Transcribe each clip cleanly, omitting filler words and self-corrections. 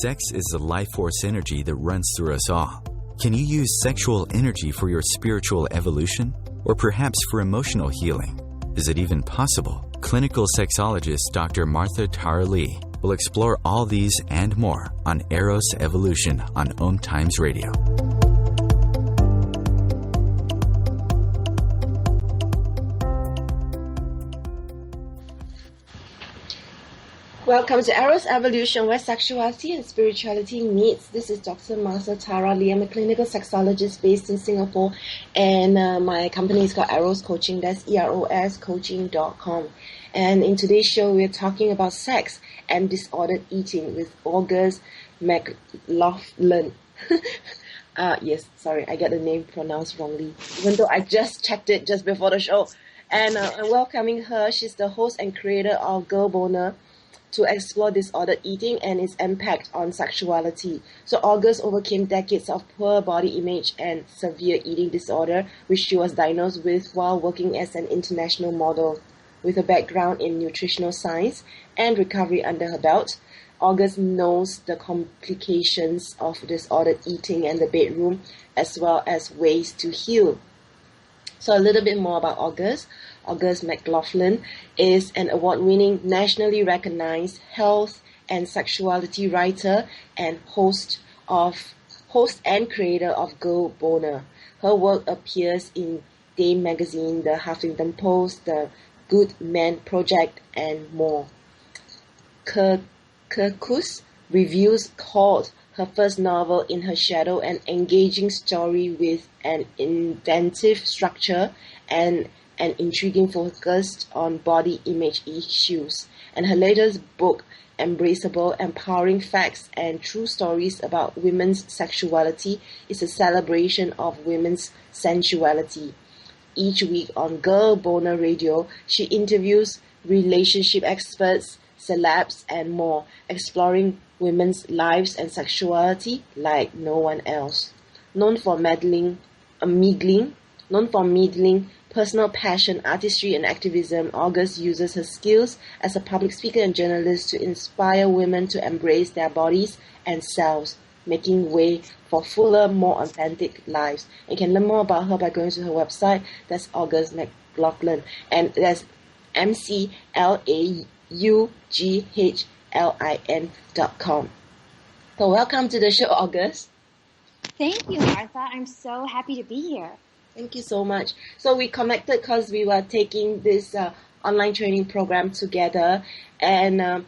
Sex is the life force energy that runs through us all. Can you use sexual energy for your spiritual evolution? Or perhaps for emotional healing? Is it even possible? Clinical sexologist Dr. Martha Tara Lee will explore all these and more on Eros Evolution on Om Times Radio. Welcome to Eros Evolution, where sexuality and spirituality meets. This is Dr. Martha Tara Lee. I'm a clinical sexologist based in Singapore, and my company is called Eros Coaching. That's EROS coaching.com. And in today's show, we're talking about sex and disordered eating with August McLaughlin. Yes, sorry, I get the name pronounced wrongly, even though I just checked it just before the show. And I'm welcoming her. She's the host and creator of Girl Boner, to explore disordered eating and its impact on sexuality. So August overcame decades of poor body image and severe eating disorder, which she was diagnosed with while working as an international model. With a background in nutritional science and recovery under her belt, August knows the complications of disordered eating and the bedroom, as well as ways to heal. So a little bit more about August. August McLaughlin is an award-winning, nationally recognized health and sexuality writer and host and creator of Girl Boner. Her work appears in Dame Magazine, the Huffington Post, the Good Men Project, and more. Kirkus reviews called her first novel In Her Shadow an engaging story with an inventive structure and an intriguing focus on body image issues. And her latest book, Embraceable, Empowering Facts and True Stories About Women's Sexuality, is a celebration of women's sensuality. Each week on Girl Boner Radio, she interviews relationship experts, celebs, and more, exploring women's lives and sexuality like no one else. Known for meddling, personal passion, artistry, and activism, August uses her skills as a public speaker and journalist to inspire women to embrace their bodies and selves, making way for fuller, more authentic lives. You can learn more about her by going to her website. That's August McLaughlin, and that's McLaughlin.com. So welcome to the show, August. Thank you, Martha. I'm so happy to be here. Thank you so much. So we connected because we were taking this online training program together, and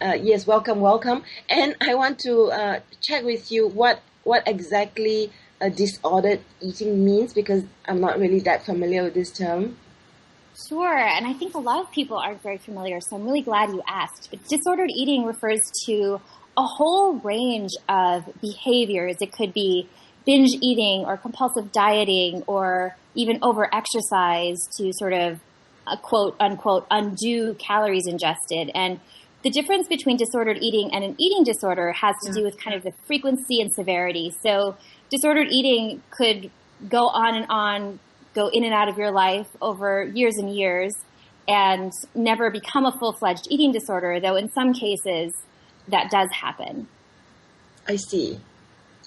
yes, welcome. And I want to check with you what exactly disordered eating means, because I'm not really that familiar with this term. Sure, and I think a lot of people aren't very familiar, so I'm really glad you asked. But disordered eating refers to a whole range of behaviors. It could be binge eating or compulsive dieting or even over-exercise to sort of, quote-unquote, undo calories ingested. And the difference between disordered eating and an eating disorder has to do with kind of the frequency and severity. So disordered eating could go on and on, go in and out of your life over years and years and never become a full-fledged eating disorder, though in some cases that does happen. I see.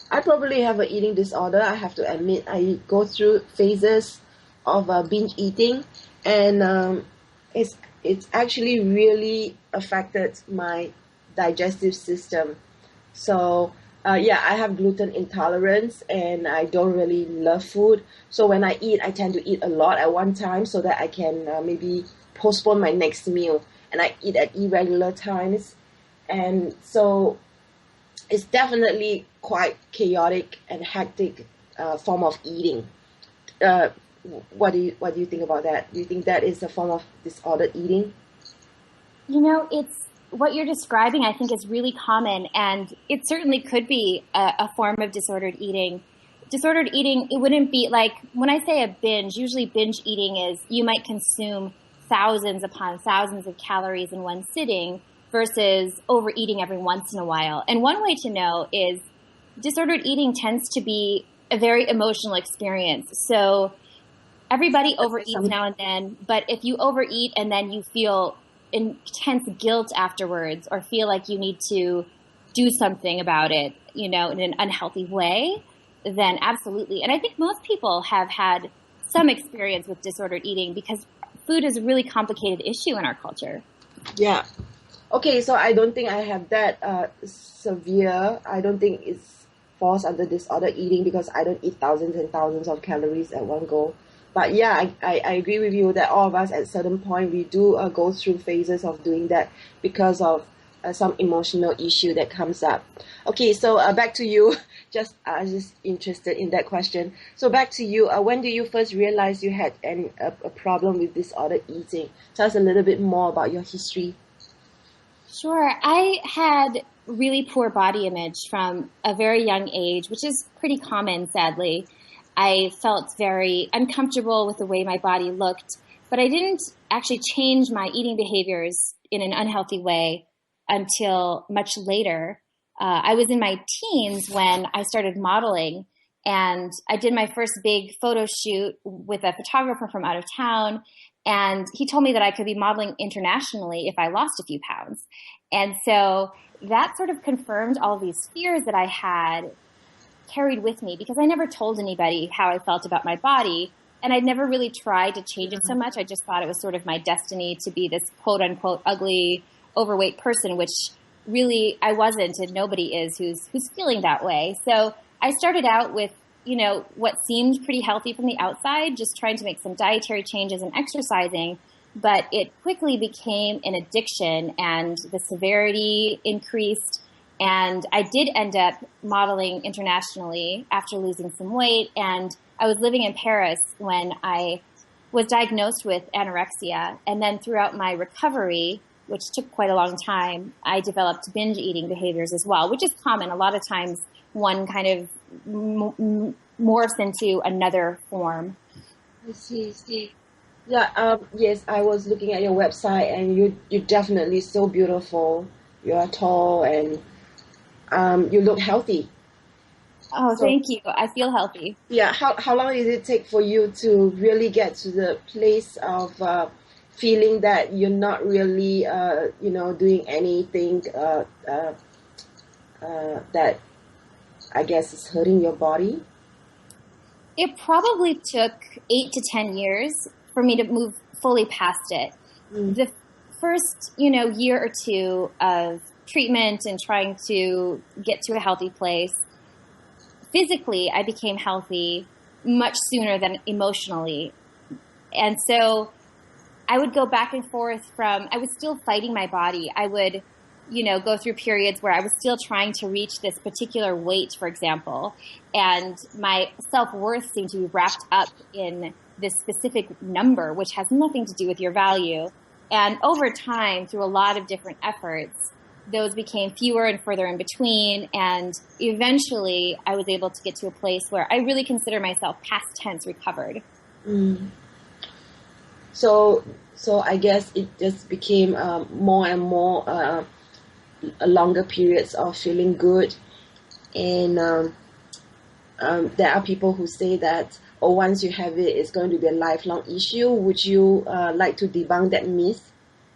I probably have an eating disorder. I have to admit, I go through phases of binge eating, and it's actually really affected my digestive system. So I have gluten intolerance, and I don't really love food. So when I eat, I tend to eat a lot at one time so that I can maybe postpone my next meal, and I eat at irregular times, and so it's definitely quite chaotic and hectic form of eating. What do you think about that? Do you think that is a form of disordered eating? You know, it's what you're describing, I think, is really common, and it certainly could be a form of disordered eating. Disordered eating, it wouldn't be like, when I say a binge, usually binge eating is you might consume thousands upon thousands of calories in one sitting, versus overeating every once in a while. And one way to know is disordered eating tends to be a very emotional experience. So everybody overeats now and then, but if you overeat and then you feel intense guilt afterwards or feel like you need to do something about it, in an unhealthy way, then absolutely. And I think most people have had some experience with disordered eating because food is a really complicated issue in our culture. Yeah. Okay, so I don't think I have that severe. I don't think it's falls under disordered eating because I don't eat thousands and thousands of calories at one go. But yeah, I agree with you that all of us at a certain point, we do go through phases of doing that because of some emotional issue that comes up. Okay, so back to you. Just interested in that question. So back to you. When did you first realize you had a problem with disordered eating? Tell us a little bit more about your history. Sure. I had really poor body image from a very young age, which is pretty common, sadly. I felt very uncomfortable with the way my body looked, but I didn't actually change my eating behaviors in an unhealthy way until much later. I was in my teens when I started modeling, and I did my first big photo shoot with a photographer from out of town, and he told me that I could be modeling internationally if I lost a few pounds. And so that sort of confirmed all of these fears that I had carried with me because I never told anybody how I felt about my body, and I'd never really tried to change it so much. I just thought it was sort of my destiny to be this quote unquote ugly, overweight person, which really I wasn't, and nobody is who's feeling that way. So I started out with, what seemed pretty healthy from the outside, just trying to make some dietary changes and exercising, but it quickly became an addiction and the severity increased. And I did end up modeling internationally after losing some weight. And I was living in Paris when I was diagnosed with anorexia. And then throughout my recovery, which took quite a long time, I developed binge eating behaviors as well, which is common. A lot of times one kind of morphs into another form. I see. Yeah, yes, I was looking at your website, and you're definitely so beautiful. You are tall, and you look healthy. Oh, so, thank you. I feel healthy. Yeah. How long did it take for you to really get to the place of feeling that you're not really, doing anything that I guess is hurting your body? It probably took 8 to 10 years for me to move fully past it. The first, year or two of treatment and trying to get to a healthy place, physically, I became healthy much sooner than emotionally. And so I would go back and forth I was still fighting my body. I would, go through periods where I was still trying to reach this particular weight, for example, and my self-worth seemed to be wrapped up in this specific number, which has nothing to do with your value. And over time, through a lot of different efforts, those became fewer and further in between. And eventually I was able to get to a place where I really consider myself past tense recovered. So I guess it just became more and more longer periods of feeling good. And there are people who say that, once you have it, it's going to be a lifelong issue. Would you like to debunk that myth?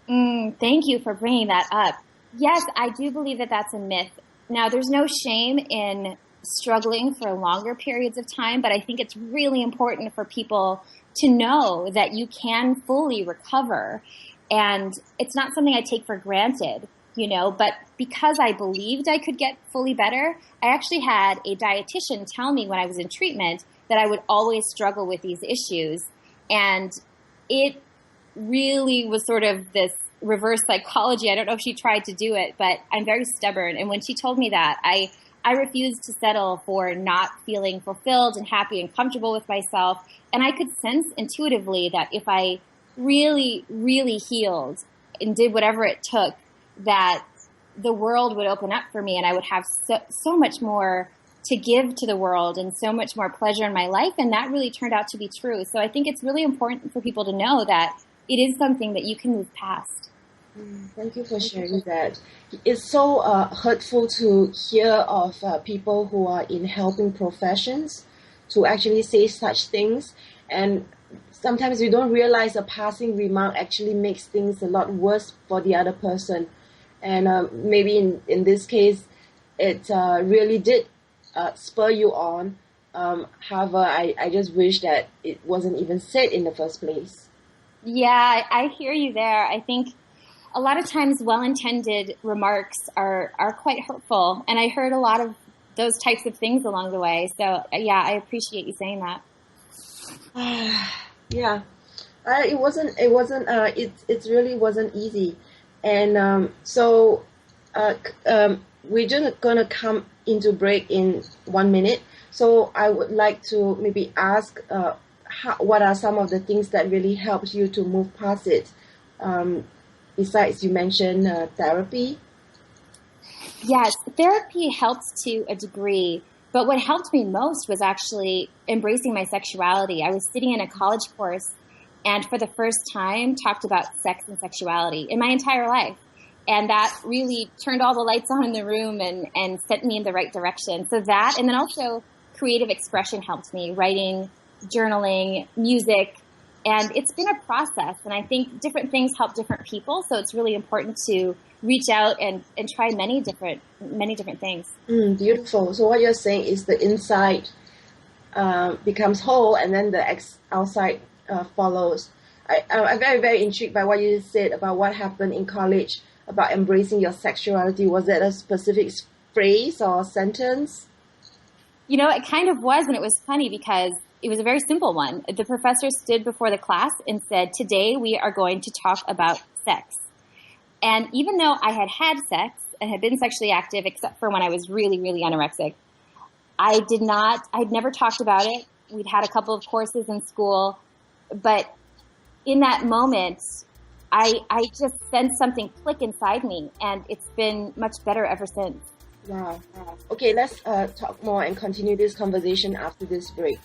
Thank you for bringing that up. Yes, I do believe that that's a myth. Now, there's no shame in struggling for longer periods of time, but I think it's really important for people to know that you can fully recover. And it's not something I take for granted, but because I believed I could get fully better, I actually had a dietitian tell me when I was in treatment that I would always struggle with these issues. And it really was sort of this reverse psychology. I don't know if she tried to do it, but I'm very stubborn. And when she told me that, I refused to settle for not feeling fulfilled and happy and comfortable with myself. And I could sense intuitively that if I really, really healed and did whatever it took, that the world would open up for me and I would have so much more to give to the world and so much more pleasure in my life. And that really turned out to be true. So I think it's really important for people to know that it is something that you can move past. Thank you for sharing that. It's so hurtful to hear of people who are in helping professions to actually say such things. And sometimes we don't realize a passing remark actually makes things a lot worse for the other person. And maybe in this case, it really did spur you on. However, I just wish that it wasn't even said in the first place. Yeah, I hear you there. I think a lot of times well-intended remarks are quite hurtful, and I heard a lot of those types of things along the way. So yeah, I appreciate you saying that. Yeah, it really wasn't easy, and we're just gonna come into break in 1 minute. So I would like to maybe ask, what are some of the things that really helps you to move past it? Besides, you mentioned therapy. Yes, therapy helps to a degree, but what helped me most was actually embracing my sexuality. I was sitting in a college course and for the first time talked about sex and sexuality in my entire life. And that really turned all the lights on in the room and sent me in the right direction. So that, and then also creative expression helped me, writing, journaling, music. And it's been a process. And I think different things help different people. So it's really important to reach out and try many different things. Beautiful. So what you're saying is the inside becomes whole, and then the outside follows. I'm very, very intrigued by what you said about what happened in college about embracing your sexuality. Was that a specific phrase or sentence? You know, it kind of was, and it was funny because it was a very simple one. The professor stood before the class and said, "Today we are going to talk about sex." And even though I had had sex and had been sexually active, except for when I was really, really anorexic, I'd never talked about it. We'd had a couple of courses in school, but in that moment, I just sensed something click inside me, and it's been much better ever since. Wow. Okay, let's talk more and continue this conversation after this break.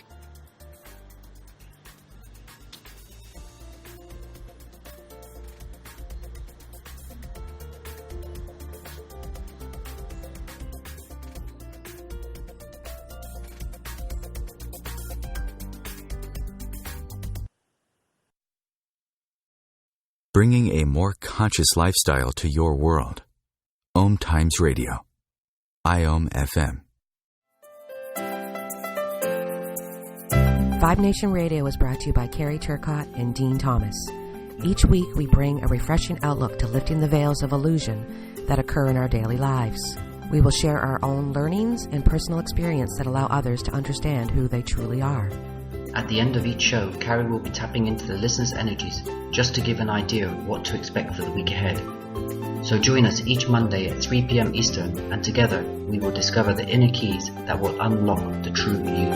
Bringing a more conscious lifestyle to your world. Om Times Radio. IOM FM. Vibe Nation Radio is brought to you by Carrie Turcott and Dean Thomas. Each week we bring a refreshing outlook to lifting the veils of illusion that occur in our daily lives. We will share our own learnings and personal experience that allow others to understand who they truly are. At the end of each show, Carrie will be tapping into the listeners' energies just to give an idea of what to expect for the week ahead. So join us each Monday at 3 p.m. Eastern, and together we will discover the inner keys that will unlock the true you.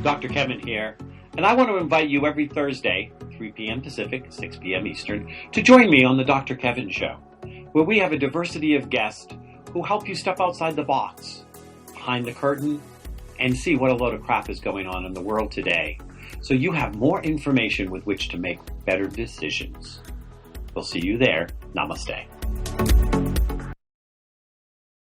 Dr. Kevin here, and I want to invite you every Thursday, 3 p.m. Pacific, 6 p.m. Eastern, to join me on the Dr. Kevin Show, where we have a diversity of guests who help you step outside the box, behind the curtain, and see what a load of crap is going on in the world today, so you have more information with which to make better decisions. We'll see you there. Namaste.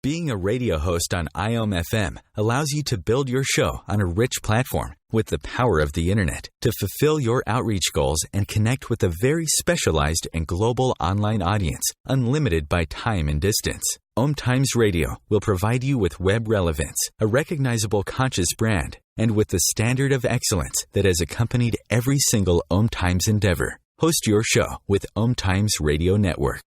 Being a radio host on IOM FM allows you to build your show on a rich platform with the power of the internet to fulfill your outreach goals and connect with a very specialized and global online audience, unlimited by time and distance. Om Times Radio will provide you with web relevance, a recognizable conscious brand, and with the standard of excellence that has accompanied every single Om Times endeavor. Host your show with Om Times Radio Network.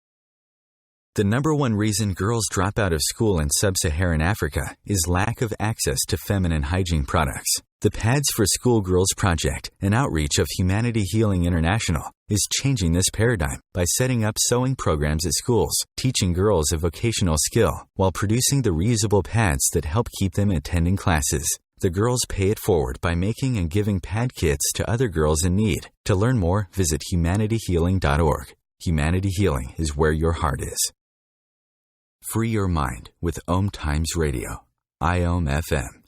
The number one reason girls drop out of school in sub-Saharan Africa is lack of access to feminine hygiene products. The Pads for Schoolgirls Project, an outreach of Humanity Healing International, is changing this paradigm by setting up sewing programs at schools, teaching girls a vocational skill, while producing the reusable pads that help keep them attending classes. The girls pay it forward by making and giving pad kits to other girls in need. To learn more, visit humanityhealing.org. Humanity Healing is where your heart is. Free your mind with Om Times Radio. IOM FM.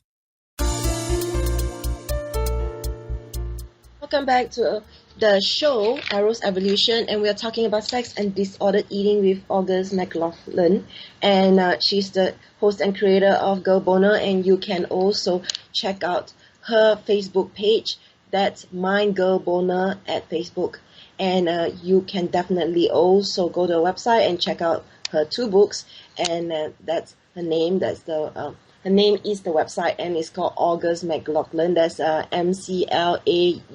Welcome back to the show, Eros Evolution, and we are talking about sex and disordered eating with August McLaughlin. And she's the host and creator of Girl Boner, and you can also check out her Facebook page. That's Mind Girl Boner at Facebook. And you can definitely also go to the website and check out her 2 books. And that's her name. That's her name is the website, and it's called August McLaughlin. That's McLaughlin.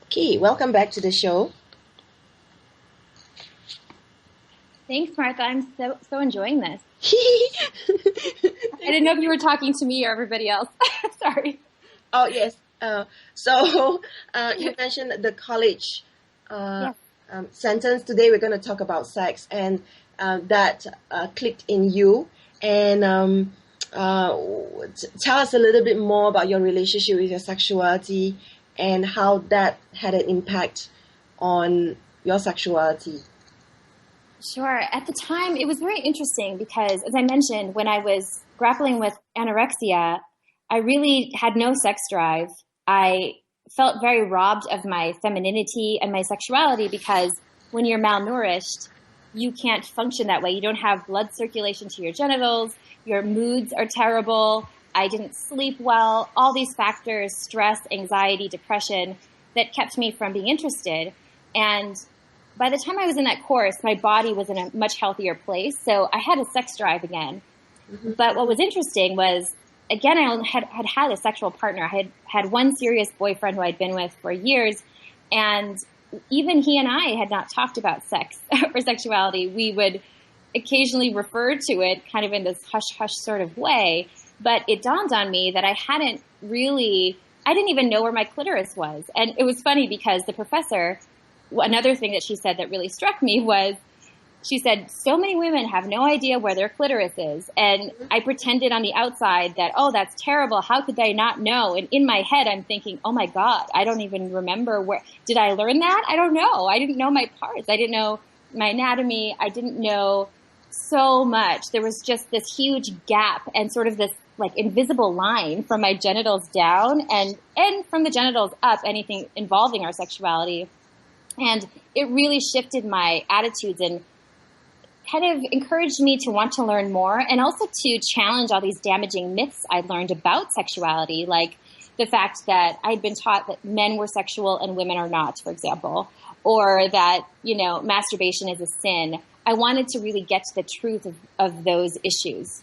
Okay, welcome back to the show. Thanks, Martha. I'm so enjoying this. I didn't know if you were talking to me or everybody else. Sorry. Oh, yes. So you mentioned the college sentence. Today we're going to talk about sex, and that clicked in you. And tell us a little bit more about your relationship with your sexuality and how that had an impact on your sexuality. Sure. At the time, it was very interesting because, as I mentioned, when I was grappling with anorexia, I really had no sex drive. I felt very robbed of my femininity and my sexuality because when you're malnourished, you can't function that way. You don't have blood circulation to your genitals. Your moods are terrible. I didn't sleep well. All these factors, stress, anxiety, depression, that kept me from being interested. And by the time I was in that course, my body was in a much healthier place. So I had a sex drive again. Mm-hmm. But what was interesting was, again, I had a sexual partner. I had one serious boyfriend who I'd been with for years. And even he and I had not talked about sex or sexuality. We would occasionally refer to it kind of in this hush-hush sort of way. But it dawned on me that I didn't even know where my clitoris was. And it was funny because the professor, another thing that she said that really struck me was, she said, so many women have no idea where their clitoris is. And I pretended on the outside that, oh, that's terrible. How could they not know? And in my head, I'm thinking, oh my God, I don't even remember where, did I learn that? I don't know. I didn't know my parts. I didn't know my anatomy. I didn't know so much. There was just this huge gap and sort of this like invisible line from my genitals down and from the genitals up, anything involving our sexuality. And it really shifted my attitudes and kind of encouraged me to want to learn more and also to challenge all these damaging myths I'd learned about sexuality, like the fact that I'd been taught that men were sexual and women are not, for example, or that, masturbation is a sin. I wanted to really get to the truth of those issues.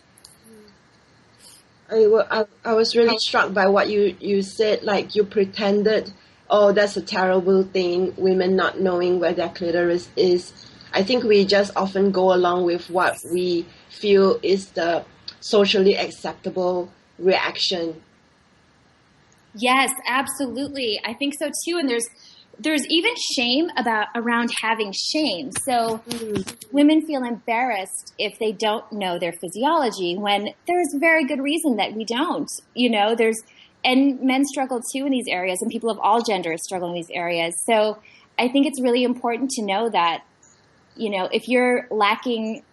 I was really struck by what you said, like you pretended, oh, that's a terrible thing, women not knowing where their clitoris is. I think we just often go along with what we feel is the socially acceptable reaction. Yes, absolutely. I think so too. And there's even shame around having shame. So women feel embarrassed if they don't know their physiology when there's very good reason that we don't. And men struggle too in these areas, and people of all genders struggle in these areas. So I think it's really important to know that, if you're lacking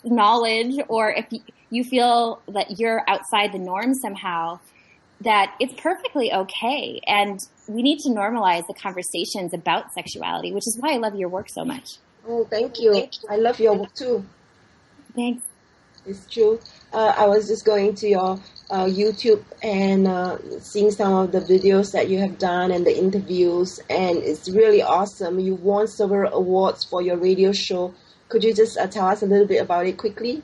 knowledge or if you feel that you're outside the norm somehow, that it's perfectly okay. And we need to normalize the conversations about sexuality, which is why I love your work so much. Oh, thank you. I love your work too. Thanks. It's true. I was just going to your YouTube and seeing some of the videos that you have done and the interviews, and it's really awesome. You won several awards for your radio show. Could you just tell us a little bit about it quickly?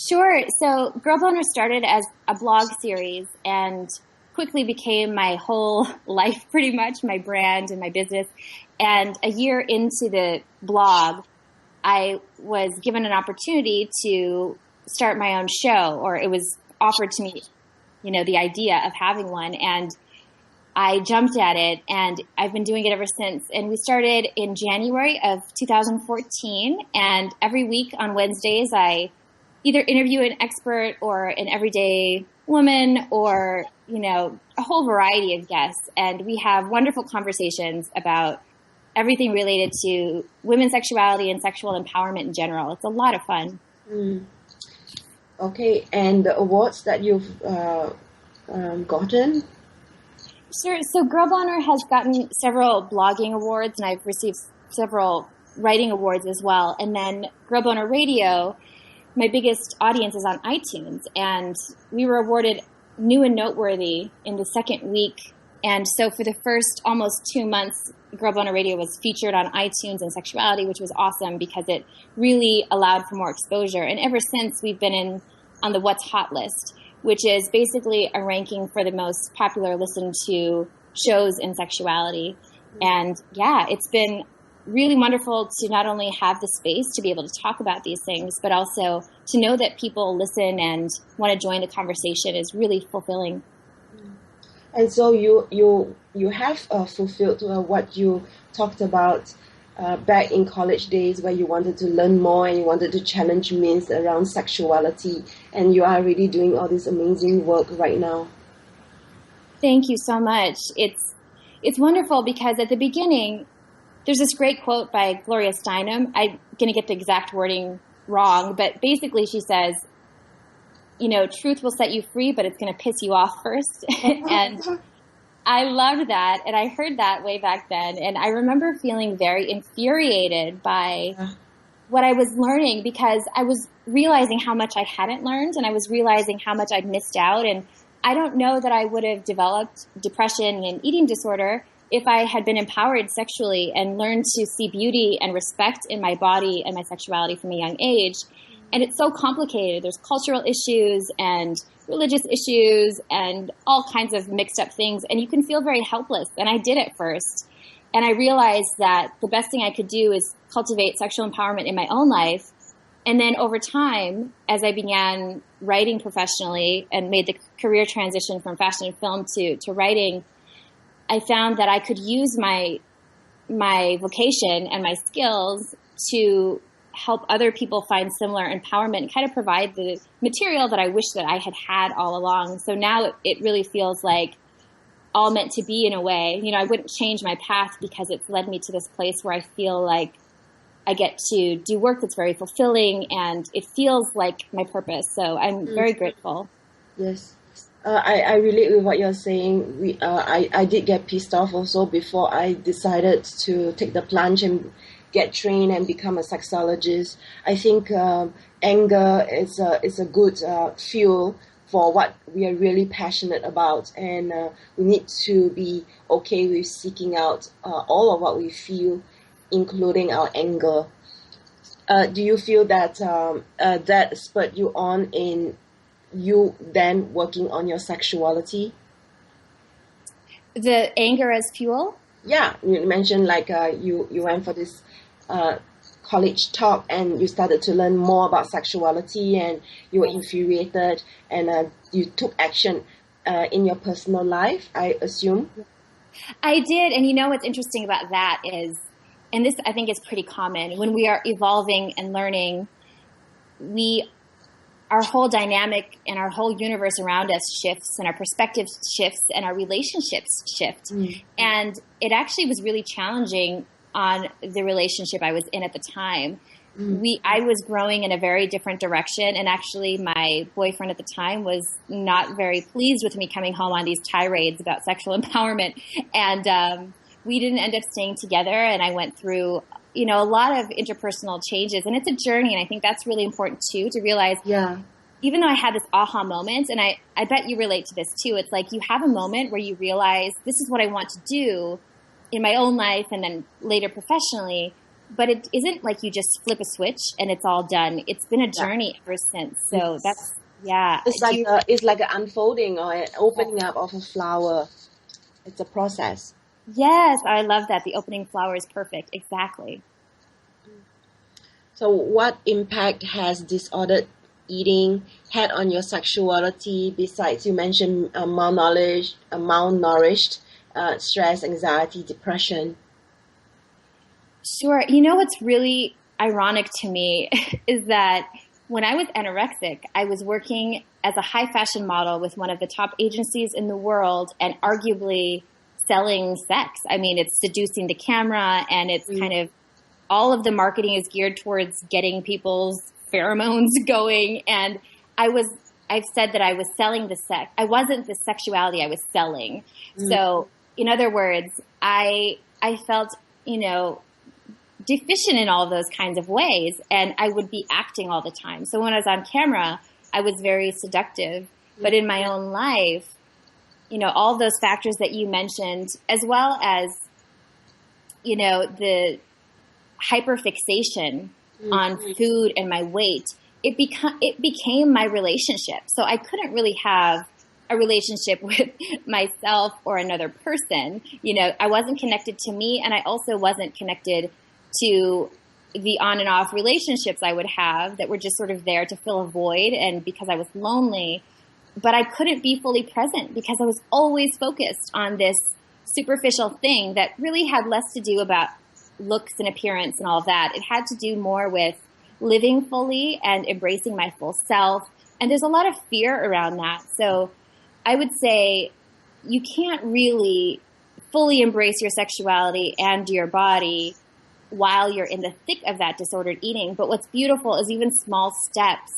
Sure. So Girl Boner started as a blog series and quickly became my whole life, pretty much, my brand and my business. And a year into the blog, I was given an opportunity to start my own show, or it was offered to me, the idea of having one. And I jumped at it, and I've been doing it ever since. And we started in January of 2014. And every week on Wednesdays, I either interview an expert or an everyday woman or, a whole variety of guests. And we have wonderful conversations about everything related to women's sexuality and sexual empowerment in general. It's a lot of fun. Okay, and the awards that you've gotten? Sure. So Girl Boner has gotten several blogging awards, and I've received several writing awards as well. And then Girl Boner Radio, my biggest audience is on iTunes, and we were awarded New and Noteworthy in the second week. And so for the first almost 2 months, Girl Boner Radio was featured on iTunes and Sexuality, which was awesome because it really allowed for more exposure. And ever since, we've been on the What's Hot list, which is basically a ranking for the most popular listened to shows in sexuality. And yeah, it's been really wonderful to not only have the space to be able to talk about these things, but also to know that people listen and want to join the conversation is really fulfilling. And so you have fulfilled what you talked about back in college days, where you wanted to learn more and you wanted to challenge myths around sexuality, and you are really doing all this amazing work right now. Thank you so much. It's wonderful because at the beginning, there's this great quote by Gloria Steinem. I'm going to get the exact wording wrong, but basically she says, you know, truth will set you free, but it's going to piss you off first. And I loved that. And I heard that way back then. And I remember feeling very infuriated by what I was learning because I was realizing how much I hadn't learned and I was realizing how much I'd missed out. And I don't know that I would have developed depression and eating disorder if I had been empowered sexually and learned to see beauty and respect in my body and my sexuality from a young age. And it's so complicated. There's cultural issues and religious issues and all kinds of mixed up things. And you can feel very helpless. And I did at first. And I realized that the best thing I could do is cultivate sexual empowerment in my own life. And then over time, as I began writing professionally and made the career transition from fashion and film to writing, I found that I could use my vocation and my skills to help other people find similar empowerment and kind of provide the material that I wish that I had had all along. So now it really feels like all meant to be in a way. You know, I wouldn't change my path because it's led me to this place where I feel like I get to do work that's very fulfilling and it feels like my purpose. So I'm very grateful. Yes. I relate with what you're saying. I did get pissed off also before I decided to take the plunge and get trained and become a sexologist. I think anger is a good fuel for what we are really passionate about, and we need to be okay with seeking out all of what we feel, including our anger. Do you feel that that spurred you on in you then working on your sexuality? The anger as fuel? Yeah, you mentioned like you went for this college talk and you started to learn more about sexuality and you were infuriated and you took action in your personal life, I assume. I did. And you know what's interesting about that is, and this I think is pretty common, when we are evolving and learning, our whole dynamic and our whole universe around us shifts and our perspective shifts and our relationships shift. And it actually was really challenging on the relationship I was in at the time. I was growing in a very different direction. And actually my boyfriend at the time was not very pleased with me coming home on these tirades about sexual empowerment. And we didn't end up staying together. And I went through a lot of interpersonal changes, and it's a journey. And I think that's really important too, to realize, even though I had this aha moment, and I bet you relate to this too, it's like you have a moment where you realize this is what I want to do in my own life and then later professionally, but it isn't like you just flip a switch and it's all done. It's been a journey ever since. So it's like an unfolding or an opening up of a flower. It's a process. Yes, I love that. The opening flower is perfect. Exactly. So what impact has disordered eating had on your sexuality besides, you mentioned malnourished, stress, anxiety, depression? Sure. You know what's really ironic to me is that when I was anorexic, I was working as a high fashion model with one of the top agencies in the world and arguably selling sex. I mean, it's seducing the camera and it's kind of all of the marketing is geared towards getting people's pheromones going. And I've said that I was selling the sex. I wasn't the sexuality I was selling. So in other words, I felt, deficient in all of those kinds of ways. And I would be acting all the time. So when I was on camera, I was very seductive, but in my own life, all those factors that you mentioned, as well as, the hyperfixation on food and my weight, it became my relationship. So I couldn't really have a relationship with myself or another person. I wasn't connected to me, and I also wasn't connected to the on and off relationships I would have that were just sort of there to fill a void and because I was lonely. But I couldn't be fully present because I was always focused on this superficial thing that really had less to do about looks and appearance and all of that. It had to do more with living fully and embracing my full self. And there's a lot of fear around that. So I would say you can't really fully embrace your sexuality and your body while you're in the thick of that disordered eating. But what's beautiful is even small steps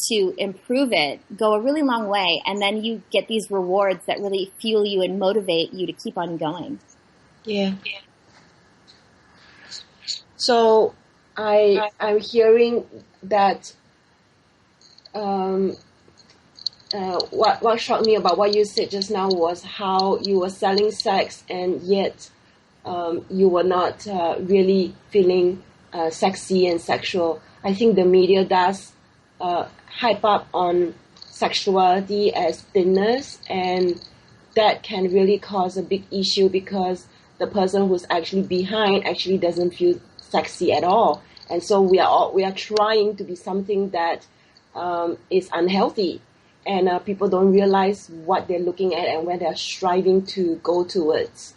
to improve it go a really long way. And then you get these rewards that really fuel you and motivate you to keep on going. Yeah. So I'm hearing that what struck me about what you said just now was how you were selling sex and yet you were not really feeling sexy and sexual. I think the media does hype up on sexuality as thinness, and that can really cause a big issue because the person who's actually behind actually doesn't feel sexy at all. And so we are trying to be something that is unhealthy, and people don't realize what they're looking at and where they're striving to go towards.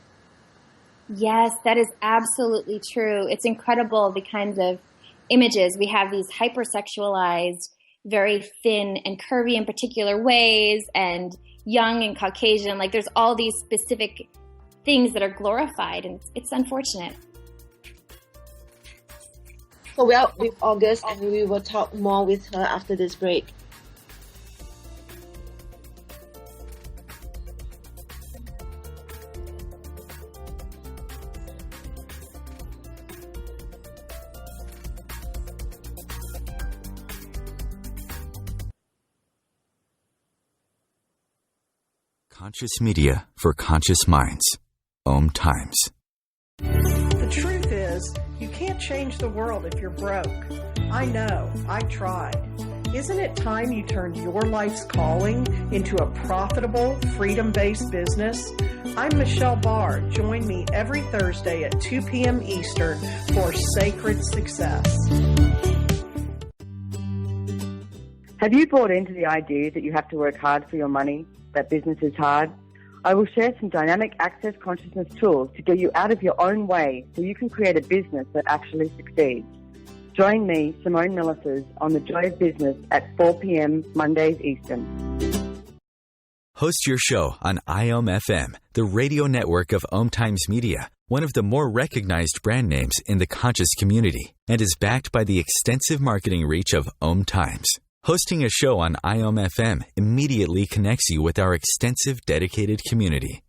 Yes, that is absolutely true. It's incredible the kinds of images. We have these hypersexualized, very thin and curvy in particular ways, and young and Caucasian. Like there's all these specific things that are glorified, and it's unfortunate. So we are with August, and we will talk more with her after this break. Conscious media for conscious minds. Om Times. The truth is, you can't change the world if you're broke. I know, I tried. Isn't it time you turned your life's calling into a profitable, freedom-based business? I'm Michelle Barr. Join me every Thursday at 2 p.m. Eastern for Sacred Success. Have you bought into the idea that you have to work hard for your money, that business is hard? I will share some dynamic access consciousness tools to get you out of your own way so you can create a business that actually succeeds. Join me, Simone Millisers, on The Joy of Business at 4 p.m. Mondays Eastern. Host your show on IOM FM, the radio network of Om Times Media, one of the more recognized brand names in the conscious community, and is backed by the extensive marketing reach of Om Times. Hosting a show on IOM FM immediately connects you with our extensive dedicated community.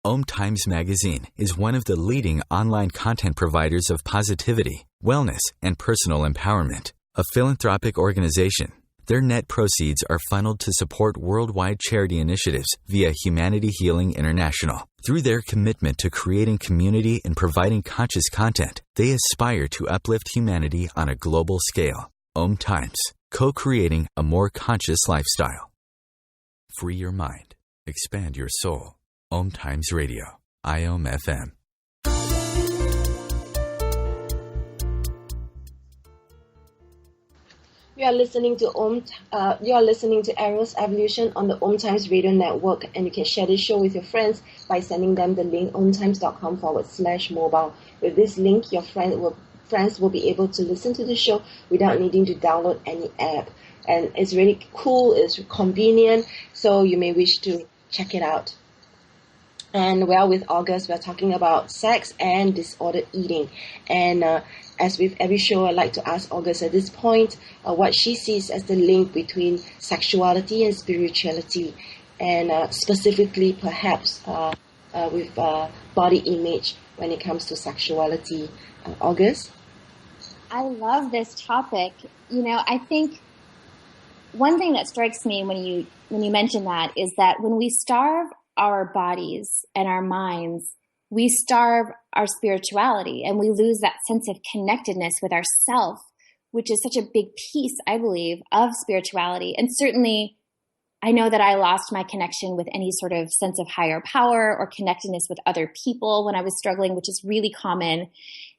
Om Times Magazine is one of the leading online content providers of positivity, wellness, and personal empowerment. A philanthropic organization, their net proceeds are funneled to support worldwide charity initiatives via Humanity Healing International. Through their commitment to creating community and providing conscious content, they aspire to uplift humanity on a global scale. Om Times, co-creating a more conscious lifestyle. Free your mind. Expand your soul. Om Times Radio. IOM FM. You are listening to Eros Evolution on the Om Times Radio Network, and you can share this show with your friends by sending them the link omtimes.com/mobile. With this link, your friends will be able to listen to the show without needing to download any app. And it's really cool, it's convenient, so you may wish to check it out. And well, with August, we're talking about sex and disordered eating. And as with every show, I'd like to ask August at this point what she sees as the link between sexuality and spirituality, and specifically perhaps with body image when it comes to sexuality. August? I love this topic. I think one thing that strikes me when you mention that is that when we starve our bodies and our minds, we starve our spirituality, and we lose that sense of connectedness with ourself, which is such a big piece, I believe, of spirituality. And certainly, I know that I lost my connection with any sort of sense of higher power or connectedness with other people when I was struggling, which is really common.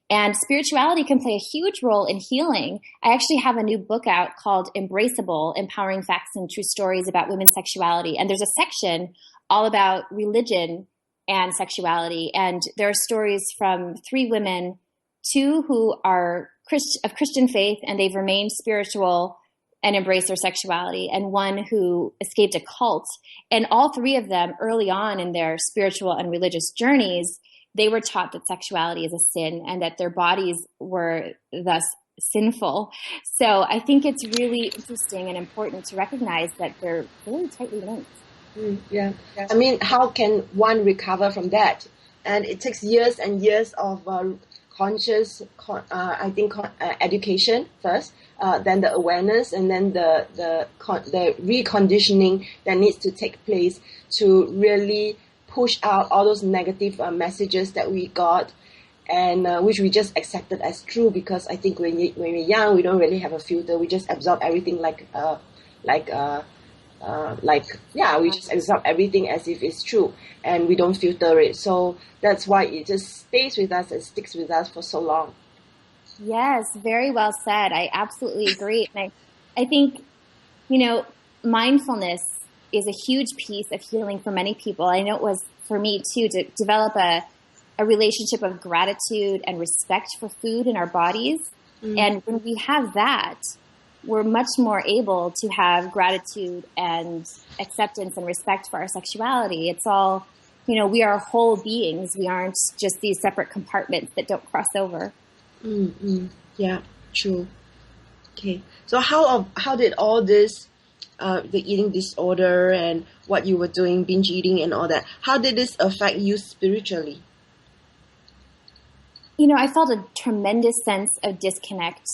And spirituality can play a huge role in healing. I actually have a new book out called Embraceable, Empowering Facts and True Stories About Women's Sexuality. And there's a section all about religion and sexuality. And there are stories from 3 women, 2 who are of Christian faith, and they've remained spiritual and embraced their sexuality, and 1 who escaped a cult. And all 3 of them, early on in their spiritual and religious journeys, they were taught that sexuality is a sin and that their bodies were thus sinful. So I think it's really interesting and important to recognize that they're really tightly linked. Yeah. I mean, how can one recover from that? And it takes years and years of conscious, education first, then the awareness, and then the reconditioning that needs to take place to really push out all those negative messages that we got, and which we just accepted as true, because I think when we're young, we don't really have a filter. We just absorb everything we just absorb everything as if it's true, and we don't filter it. So that's why it just stays with us and sticks with us for so long. Yes, very well said. I absolutely agree. And I think, mindfulness is a huge piece of healing for many people. I know it was for me too, to develop a relationship of gratitude and respect for food in our bodies. Mm-hmm. And when we have that, we're much more able to have gratitude and acceptance and respect for our sexuality. It's all, we are whole beings. We aren't just these separate compartments that don't cross over. Mm-hmm. Yeah, true. Okay. So how did all this, the eating disorder and what you were doing, binge eating and all that, how did this affect you spiritually? I felt a tremendous sense of disconnect.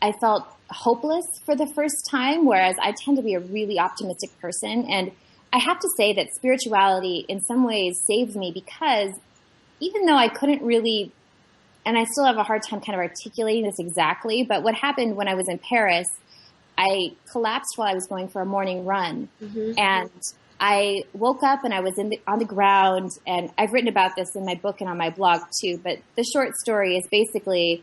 I felt hopeless for the first time, whereas I tend to be a really optimistic person. And I have to say that spirituality in some ways saved me, because even though I couldn't really, and I still have a hard time kind of articulating this exactly, but what happened when I was in Paris, I collapsed while I was going for a morning run. Mm-hmm. And I woke up and I was on the ground, and I've written about this in my book and on my blog too, but the short story is basically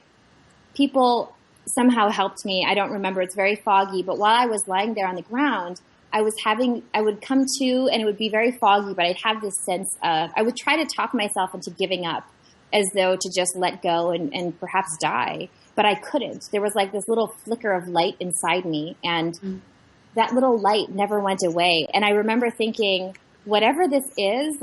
people somehow helped me. I don't remember. It's very foggy. But while I was lying there on the ground, I would come to, and it would be very foggy, but I'd have this sense of, I would try to talk myself into giving up, as though to just let go and perhaps die. But I couldn't. There was like this little flicker of light inside me, and that little light never went away. And I remember thinking, whatever this is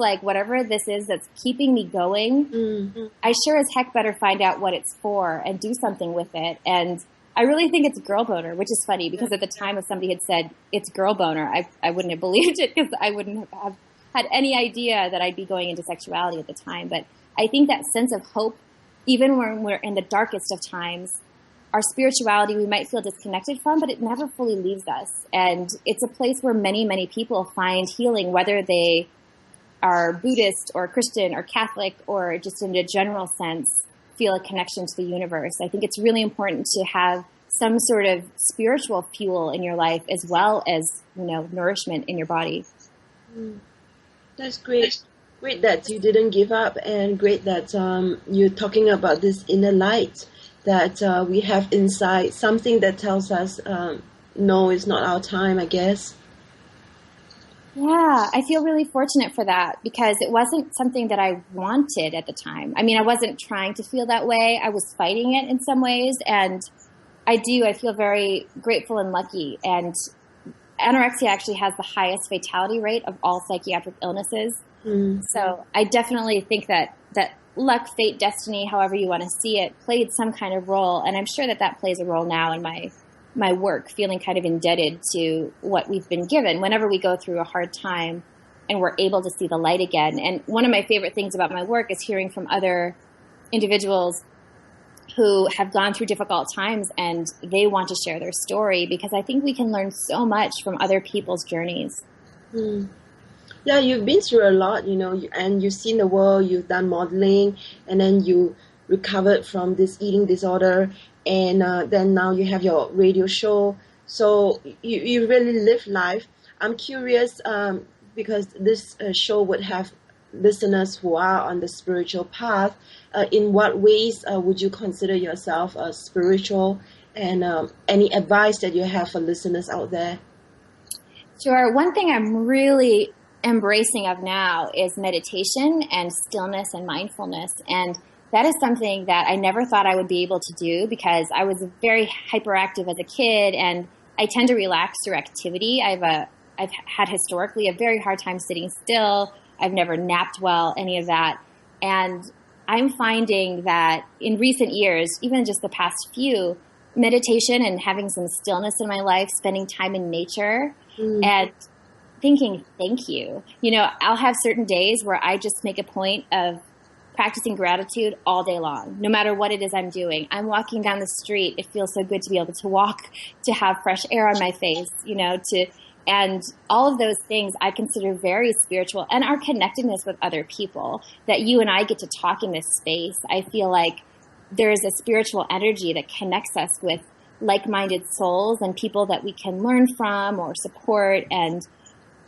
that's keeping me going, I sure as heck better find out what it's for and do something with it. And I really think it's girl boner, which is funny, because at the time if somebody had said it's girl boner, I wouldn't have believed it, because I wouldn't have had any idea that I'd be going into sexuality at the time. But I think that sense of hope, even when we're in the darkest of times, our spirituality we might feel disconnected from, but it never fully leaves us. And it's a place where many, many people find healing, whether they are Buddhist or Christian or Catholic, or just in a general sense, feel a connection to the universe. I think it's really important to have some sort of spiritual fuel in your life, as well as, nourishment in your body. That's great. Great that you didn't give up, and great that you're talking about this inner light that we have inside, something that tells us, no, it's not our time, I guess. Yeah, I feel really fortunate for that, because it wasn't something that I wanted at the time. I mean, I wasn't trying to feel that way. I was fighting it in some ways, and I feel very grateful and lucky. And anorexia actually has the highest fatality rate of all psychiatric illnesses. Mm-hmm. So I definitely think that luck, fate, destiny, however you want to see it, played some kind of role. And I'm sure that plays a role now in my work, feeling kind of indebted to what we've been given whenever we go through a hard time and we're able to see the light again. And one of my favorite things about my work is hearing from other individuals who have gone through difficult times and they want to share their story, because I think we can learn so much from other people's journeys. Yeah, you've been through a lot, and you've seen the world, you've done modeling, and then you recovered from this eating disorder, and then now you have your radio show. So you really live life. I'm curious, because this show would have listeners who are on the spiritual path. In what ways would you consider yourself spiritual, and any advice that you have for listeners out there? Sure. One thing I'm really embracing of now is meditation and stillness and mindfulness. And that is something that I never thought I would be able to do, because I was very hyperactive as a kid, and I tend to relax through activity. I've had historically a very hard time sitting still. I've never napped well, any of that. And I'm finding that in recent years, even just the past few, meditation and having some stillness in my life, spending time in nature and thinking, thank you. I'll have certain days where I just make a point of practicing gratitude all day long, no matter what it is I'm doing. I'm walking down the street. It feels so good to be able to walk, to have fresh air on my face, and all of those things I consider very spiritual, and our connectedness with other people, that you and I get to talk in this space. I feel like there is a spiritual energy that connects us with like-minded souls and people that we can learn from or support. And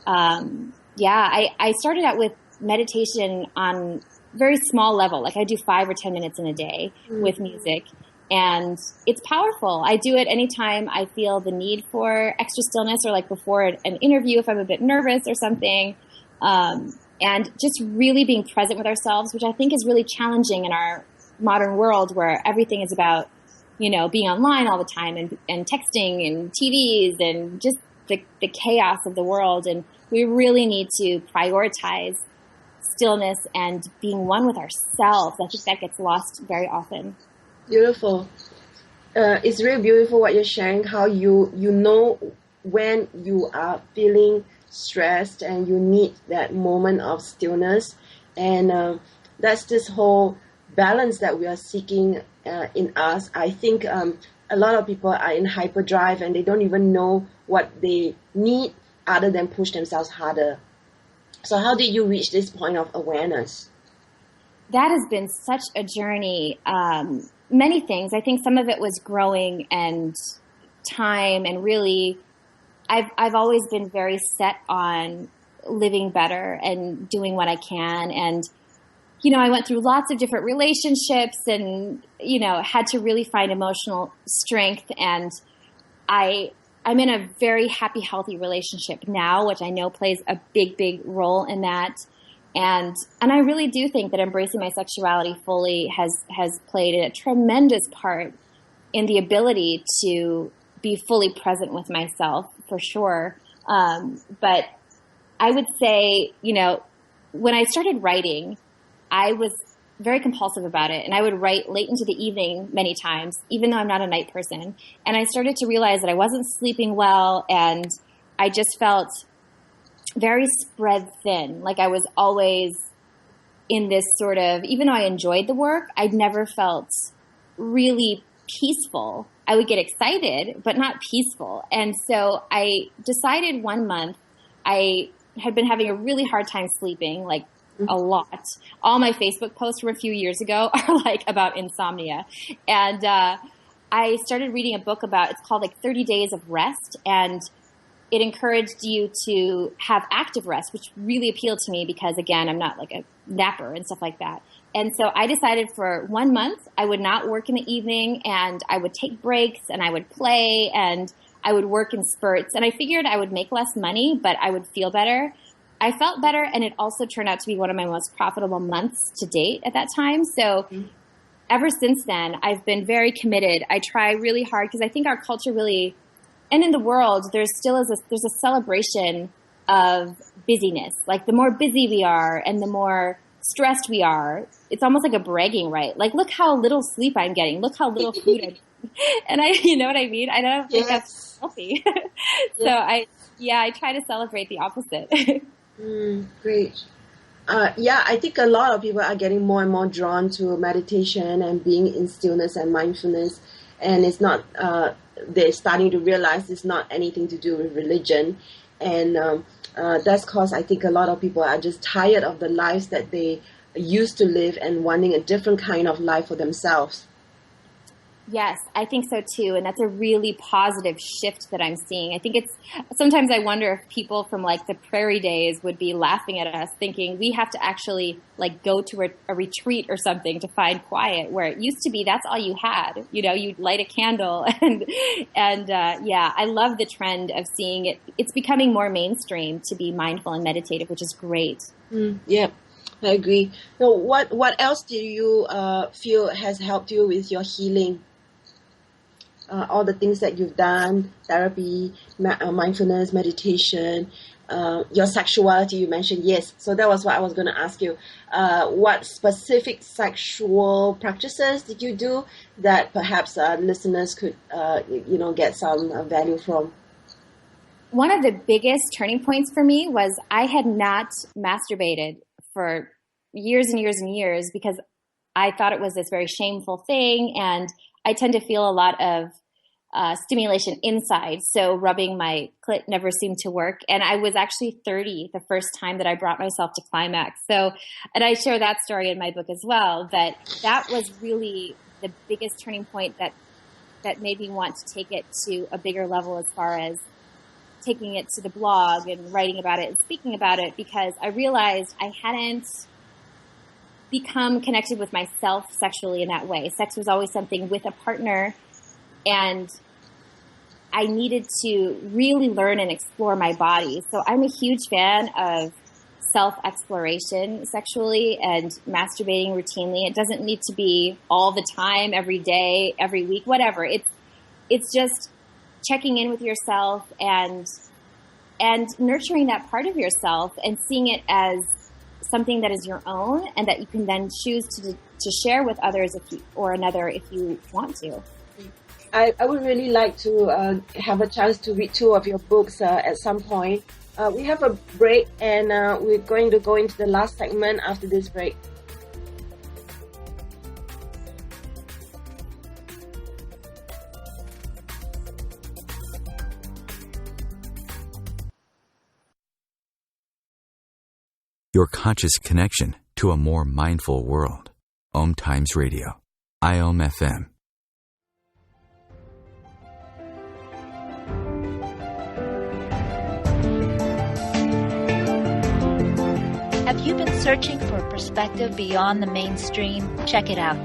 I started out with meditation on very small level. Like I do 5 or 10 minutes in a day with music. And it's powerful. I do it anytime I feel the need for extra stillness, or like before an interview if I'm a bit nervous or something. And just really being present with ourselves, which I think is really challenging in our modern world, where everything is about, being online all the time and texting and TVs and just the chaos of the world. And we really need to prioritize stillness and being one with ourselves. I think that gets lost very often. Beautiful. It's really beautiful what you're sharing, how you know when you are feeling stressed and you need that moment of stillness. And that's this whole balance that we are seeking in us. I think a lot of people are in hyperdrive and they don't even know what they need other than push themselves harder. So how did you reach this point of awareness? That has been such a journey. Many things. I think some of it was growing and time, and really I've always been very set on living better and doing what I can. And, I went through lots of different relationships and, had to really find emotional strength. And I'm in a very happy, healthy relationship now, which I know plays a big, big role in that. And I really do think that embracing my sexuality fully has played a tremendous part in the ability to be fully present with myself, for sure. But I would say, when I started writing, I was very compulsive about it. And I would write late into the evening many times, even though I'm not a night person. And I started to realize that I wasn't sleeping well, and I just felt very spread thin. Like I was always in this sort of, even though I enjoyed the work, I'd never felt really peaceful. I would get excited, but not peaceful. And so I decided one month, I had been having a really hard time sleeping, like a lot. All my Facebook posts from a few years ago are like about insomnia. And I started reading a book it's called like 30 Days of Rest. And it encouraged you to have active rest, which really appealed to me because, again, I'm not like a napper and stuff like that. And so I decided for 1 month I would not work in the evening, and I would take breaks and I would play and I would work in spurts. And I figured I would make less money, but I would feel better. I felt better, and it also turned out to be one of my most profitable months to date at that time. So ever since then, I've been very committed. I try really hard because I think our culture really... And in the world, there's a celebration of busyness. Like the more busy we are and the more stressed we are, it's almost like a bragging right. Like, look how little sleep I'm getting. Look how little food I'm getting. And you know what I mean? I don't think that's healthy. So I try to celebrate the opposite. Great. Yeah, I think a lot of people are getting more and more drawn to meditation and being in stillness and mindfulness. And it's not, they're starting to realize it's not anything to do with religion. And that's because I think a lot of people are just tired of the lives that they used to live and wanting a different kind of life for themselves. Yes, I think so too. And that's a really positive shift that I'm seeing. I think sometimes I wonder if people from like the prairie days would be laughing at us thinking we have to actually like go to a retreat or something to find quiet, where it used to be that's all you had. You know, you'd light a candle and yeah, I love the trend of seeing it. It's becoming more mainstream to be mindful and meditative, which is great. Yeah, I agree. So what else do you feel has helped you with your healing? All the things that you've done, therapy, mindfulness, meditation, your sexuality, you mentioned, yes. So that was what I was going to ask you. What specific sexual practices did you do that perhaps listeners could, get some value from? One of the biggest turning points for me was I had not masturbated for years and years and years because I thought it was this very shameful thing, and I tend to feel a lot of stimulation inside, so rubbing my clit never seemed to work. And I was actually 30 the first time that I brought myself to climax. So, and I share that story in my book as well, that was really the biggest turning point that made me want to take it to a bigger level as far as taking it to the blog and writing about it and speaking about it, because I realized I hadn't become connected with myself sexually in that way. Sex was always something with a partner, and I needed to really learn and explore my body. So I'm a huge fan of self-exploration sexually and masturbating routinely. It doesn't need to be all the time, every day, every week, whatever. It's just checking in with yourself and nurturing that part of yourself and seeing it as something that is your own and that you can then choose to share with others if you want to. I would really like to have a chance to read 2 of your books at some point. We have a break, and we're going to go into the last segment after this break. Your conscious connection to a more mindful world. Om Times Radio. IOM FM. Have you been searching for a perspective beyond the mainstream? Check it out.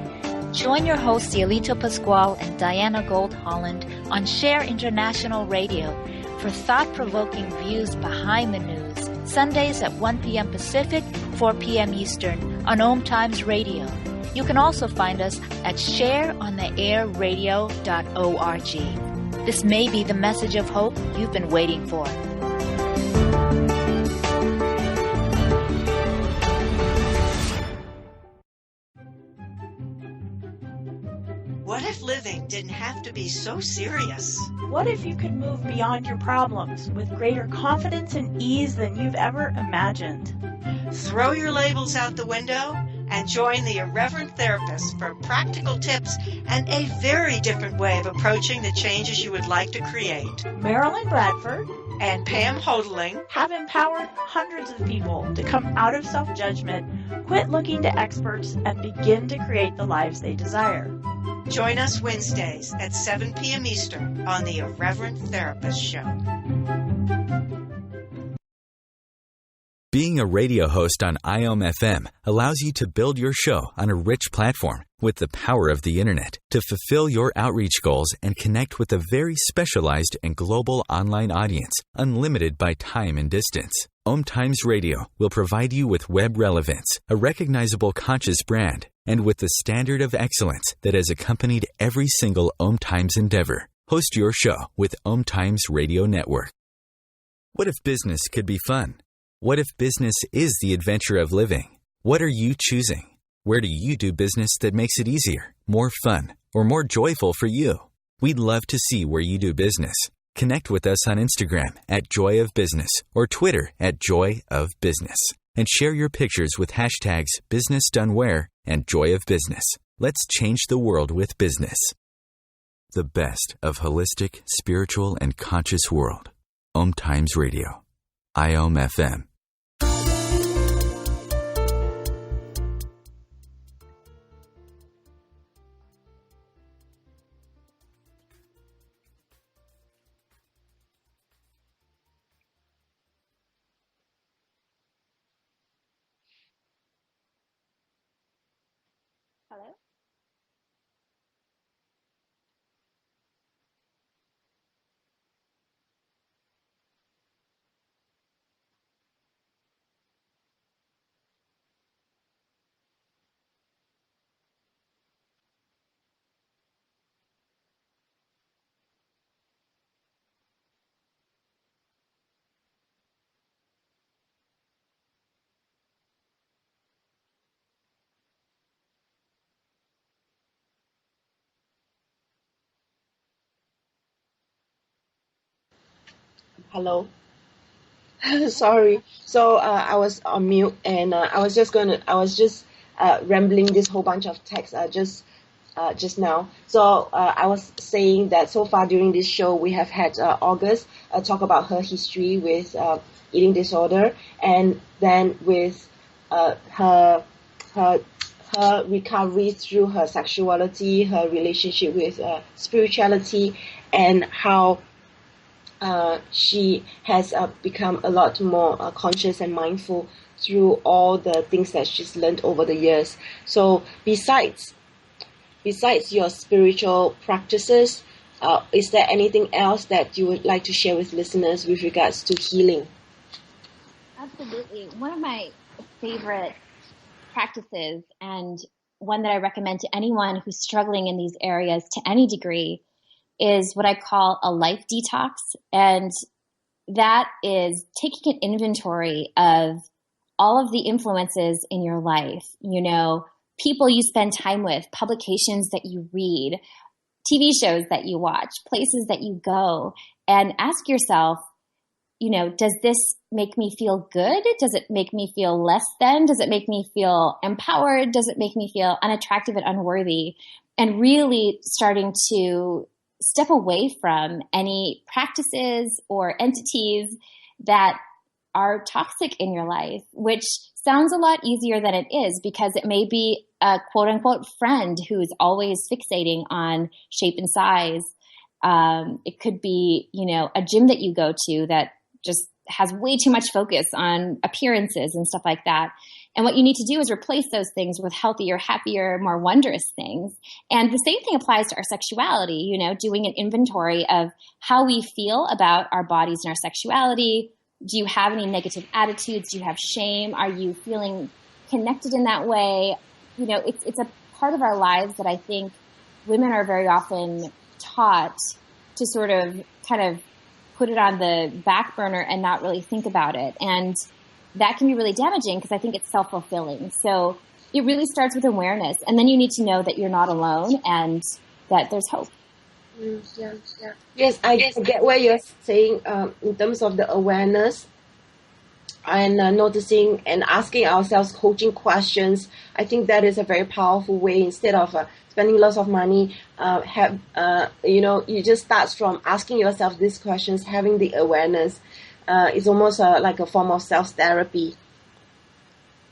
Join your hosts Cielito Pascual and Diana Gold Holland on Share International Radio for thought-provoking views behind the news. Sundays at 1 p.m. Pacific, 4 p.m. Eastern on Om Times Radio. You can also find us at shareontheairradio.org. This may be the message of hope you've been waiting for. What if living didn't have to be so serious? What if you could move beyond your problems with greater confidence and ease than you've ever imagined? Throw your labels out the window and join the Irreverent Therapist for practical tips and a very different way of approaching the changes you would like to create. Marilyn Bradford and Pam Hodling have empowered hundreds of people to come out of self-judgment, quit looking to experts, and begin to create the lives they desire. Join us Wednesdays at 7 p.m. Eastern on the Irreverent Therapist Show. Being a radio host on IOM FM allows you to build your show on a rich platform with the power of the internet to fulfill your outreach goals and connect with a very specialized and global online audience, unlimited by time and distance. Om Times Radio will provide you with web relevance, a recognizable conscious brand, and with the standard of excellence that has accompanied every single Om Times endeavor. Host your show with Om Times Radio Network. What if business could be fun? What if business is the adventure of living? What are you choosing? Where do you do business that makes it easier, more fun, or more joyful for you? We'd love to see where you do business. Connect with us on Instagram at Joy of Business or Twitter at Joy of Business. and share your pictures with hashtags BusinessDoneWhere and Joy of Business. Let's change the world with business. The best of holistic, spiritual, and conscious world. Om Times Radio. IOM FM. Hello? Hello. Sorry. So I was on mute, and I was just rambling this whole bunch of text just now. So I was saying that so far during this show we have had August talk about her history with eating disorder, and then with her recovery through her sexuality, her relationship with spirituality, and how she has become a lot more conscious and mindful through all the things that she's learned over the years. So besides your spiritual practices, is there anything else that you would like to share with listeners with regards to healing? Absolutely. One of my favorite practices, and one that I recommend to anyone who's struggling in these areas to any degree, is what I call a life detox. And that is taking an inventory of all of the influences in your life, people you spend time with, publications that you read, TV shows that you watch, places that you go, and ask yourself, does this make me feel good? Does it make me feel less than? Does it make me feel empowered? Does it make me feel unattractive and unworthy? And really starting to step away from any practices or entities that are toxic in your life, which sounds a lot easier than it is, because it may be a quote unquote friend who's always fixating on shape and size. It could be, a gym that you go to that just has way too much focus on appearances and stuff like that. And what you need to do is replace those things with healthier, happier, more wondrous things. And the same thing applies to our sexuality, doing an inventory of how we feel about our bodies and our sexuality. Do you have any negative attitudes? Do you have shame? Are you feeling connected in that way? It's a part of our lives that I think women are very often taught to sort of kind of put it on the back burner and not really think about it. And that can be really damaging, because I think it's self-fulfilling. So it really starts with awareness. And then you need to know that you're not alone and that there's hope. Yeah. Yes, I get what you're saying in terms of the awareness and noticing and asking ourselves coaching questions. I think that is a very powerful way. Instead of spending lots of money, you just start from asking yourself these questions, having the awareness. It's almost like a form of self-therapy.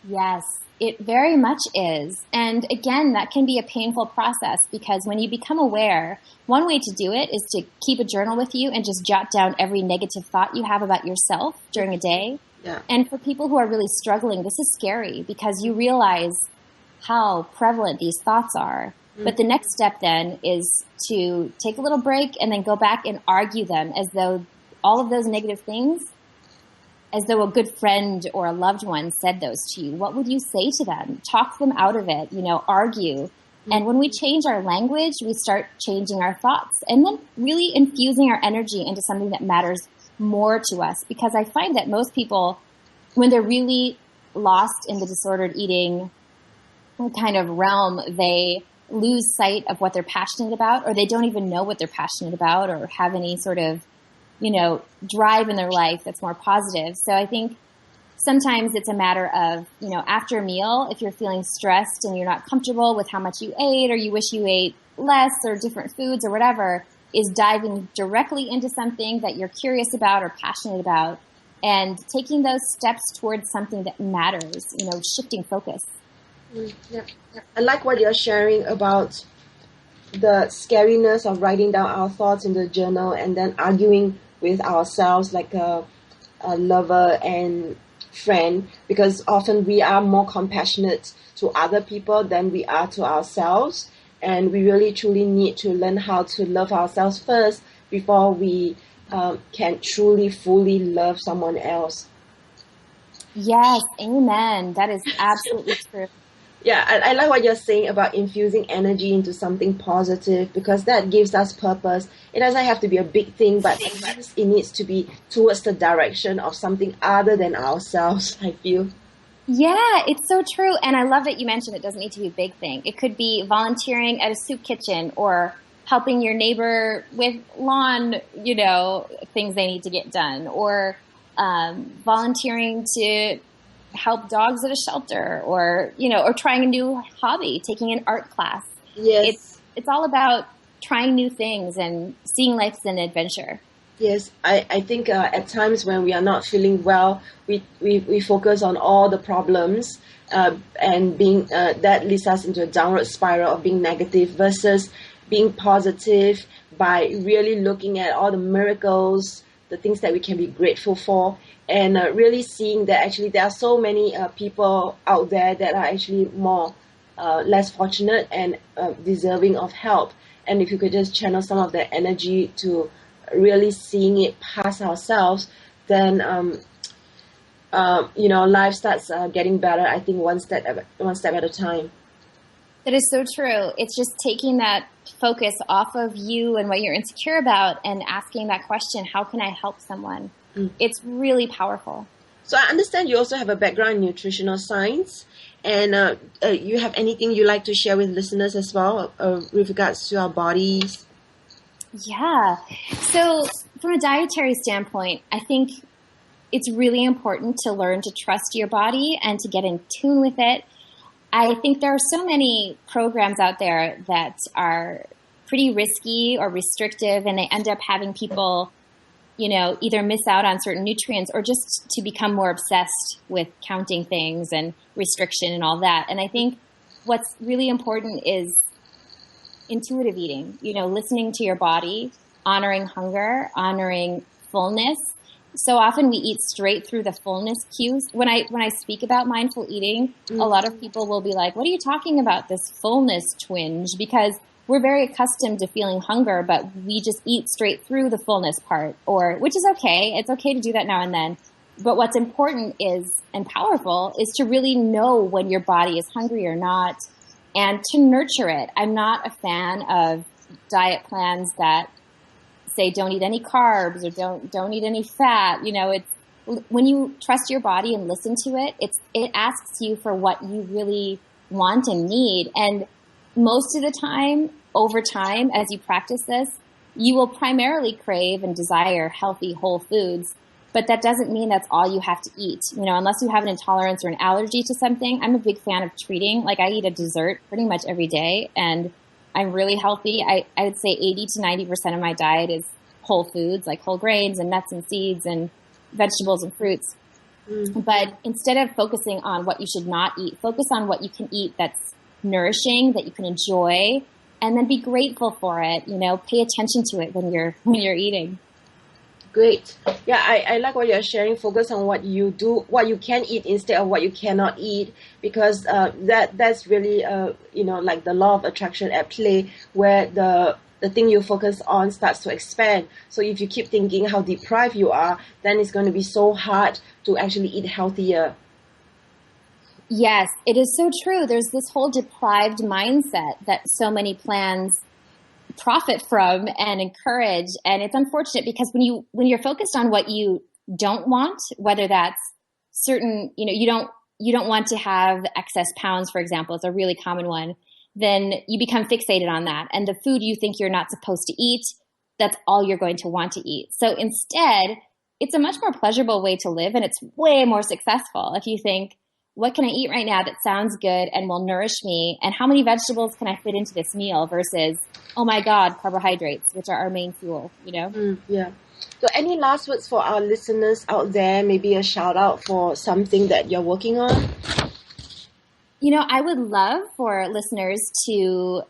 Yes, it very much is. And again, that can be a painful process, because when you become aware, one way to do it is to keep a journal with you and just jot down every negative thought you have about yourself during a day. Yeah. And for people who are really struggling, this is scary, because you realize how prevalent these thoughts are. But the next step then is to take a little break and then go back and argue them as though all of those negative things, as though a good friend or a loved one said those to you. What would you say to them? Talk them out of it, argue. And when we change our language, we start changing our thoughts, and then really infusing our energy into something that matters more to us. Because I find that most people, when they're really lost in the disordered eating kind of realm, they lose sight of what they're passionate about, or they don't even know what they're passionate about, or have any sort of, drive in their life that's more positive. So I think sometimes it's a matter of, after a meal, if you're feeling stressed and you're not comfortable with how much you ate, or you wish you ate less or different foods or whatever, is diving directly into something that you're curious about or passionate about and taking those steps towards something that matters, shifting focus. Yeah. I like what you're sharing about the scariness of writing down our thoughts in the journal and then arguing with ourselves like a lover and friend, because often we are more compassionate to other people than we are to ourselves, and we really truly need to learn how to love ourselves first before we can truly fully love someone else. Yes, amen. That is absolutely true. Yeah, I like what you're saying about infusing energy into something positive, because that gives us purpose. It doesn't have to be a big thing, but at least it needs to be towards the direction of something other than ourselves, I feel. Yeah, it's so true. And I love that you mentioned it doesn't need to be a big thing. It could be volunteering at a soup kitchen or helping your neighbor with lawn, things they need to get done, or volunteering to help dogs at a shelter, or trying a new hobby, taking an art class. Yes. It's all about trying new things and seeing life as an adventure. Yes, I think at times when we are not feeling well, we focus on all the problems and being that leads us into a downward spiral of being negative, versus being positive by really looking at all the miracles, the things that we can be grateful for, and really seeing that actually there are so many people out there that are actually more less fortunate and deserving of help. And if you could just channel some of that energy to really seeing it past ourselves, then life starts getting better. I think one step at a time. That is so true. It's just taking that focus off of you and what you're insecure about and asking that question, how can I help someone? It's really powerful. So I understand you also have a background in nutritional science, and you have anything you like to share with listeners as well with regards to our bodies? Yeah. So from a dietary standpoint, I think it's really important to learn to trust your body and to get in tune with it. I think there are so many programs out there that are pretty risky or restrictive, and they end up having people, either miss out on certain nutrients or just to become more obsessed with counting things and restriction and all that. And I think what's really important is intuitive eating, listening to your body, honoring hunger, honoring fullness. So often we eat straight through the fullness cues. When I speak about mindful eating, a lot of people will be like, what are you talking about, this fullness twinge? Because we're very accustomed to feeling hunger, but we just eat straight through the fullness part, which is okay. It's okay to do that now and then. But what's important and powerful is to really know when your body is hungry or not, and to nurture it. I'm not a fan of diet plans that say don't eat any carbs or don't eat any fat. It's when you trust your body and listen to it, it asks you for what you really want and need. And most of the time, over time, as you practice this, you will primarily crave and desire healthy, whole foods. But that doesn't mean that's all you have to eat. Unless you have an intolerance or an allergy to something. I'm a big fan of treating. Like, I eat a dessert pretty much every day, and I'm really healthy. I would say 80 to 90% of my diet is whole foods, like whole grains and nuts and seeds and vegetables and fruits. But instead of focusing on what you should not eat, focus on what you can eat that's nourishing, that you can enjoy, and then be grateful for it. Pay attention to it when you're eating. Great. Yeah, I like what you're sharing. Focus on what you do, what you can eat instead of what you cannot eat, because that's really like the law of attraction at play, where the thing you focus on starts to expand. So if you keep thinking how deprived you are, then it's going to be so hard to actually eat healthier. Yes, it is so true. There's this whole deprived mindset that so many plans profit from and encourage. And it's unfortunate because when you're focused on what you don't want, whether that's certain, you don't want to have excess pounds, for example, it's a really common one, then you become fixated on that. And the food you think you're not supposed to eat, that's all you're going to want to eat. So instead, it's a much more pleasurable way to live, and it's way more successful if you think, what can I eat right now that sounds good and will nourish me? And how many vegetables can I fit into this meal versus, oh my God, carbohydrates, which are our main fuel, Yeah. So any last words for our listeners out there? Maybe a shout out for something that you're working on? I would love for listeners to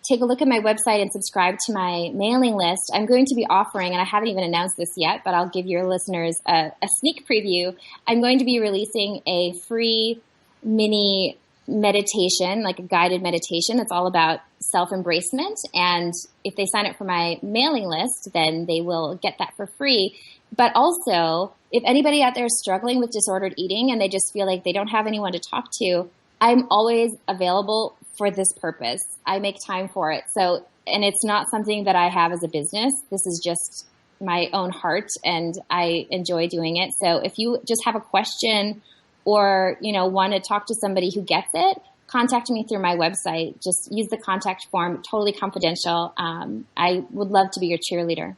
take a look at my website and subscribe to my mailing list. I'm going to be offering, and I haven't even announced this yet, but I'll give your listeners a sneak preview. I'm going to be releasing a free mini meditation, like a guided meditation. It's all about self-embracement. And if they sign up for my mailing list, then they will get that for free. But also, if anybody out there is struggling with disordered eating and they just feel like they don't have anyone to talk to, I'm always available for this purpose. I make time for it. So, and it's not something that I have as a business. This is just my own heart, and I enjoy doing it. So if you just have a question or, want to talk to somebody who gets it, contact me through my website. Just use the contact form, totally confidential. I would love to be your cheerleader.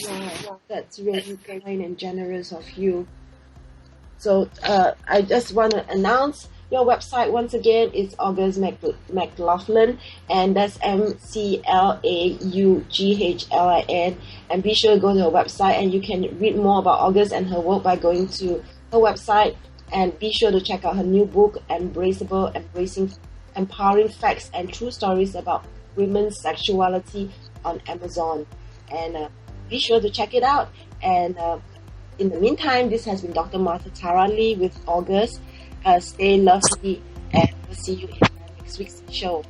Wow, that's really kind and generous of you. So I just want to announce your website once again. Is August McLaughlin, and that's McLaughlin. And be sure to go to her website, and you can read more about August and her work by going to her website. And be sure to check out her new book, Embracing Empowering Facts and True Stories About Women's Sexuality, on Amazon. And be sure to check it out. And in the meantime, this has been Dr. Martha Tara Lee with August. Stay lovely, and we'll see you in next week's show.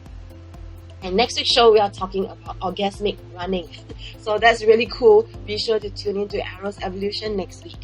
And next week's show, we are talking about orgasmic running. So that's really cool. Be sure to tune in to Eros Evolution next week.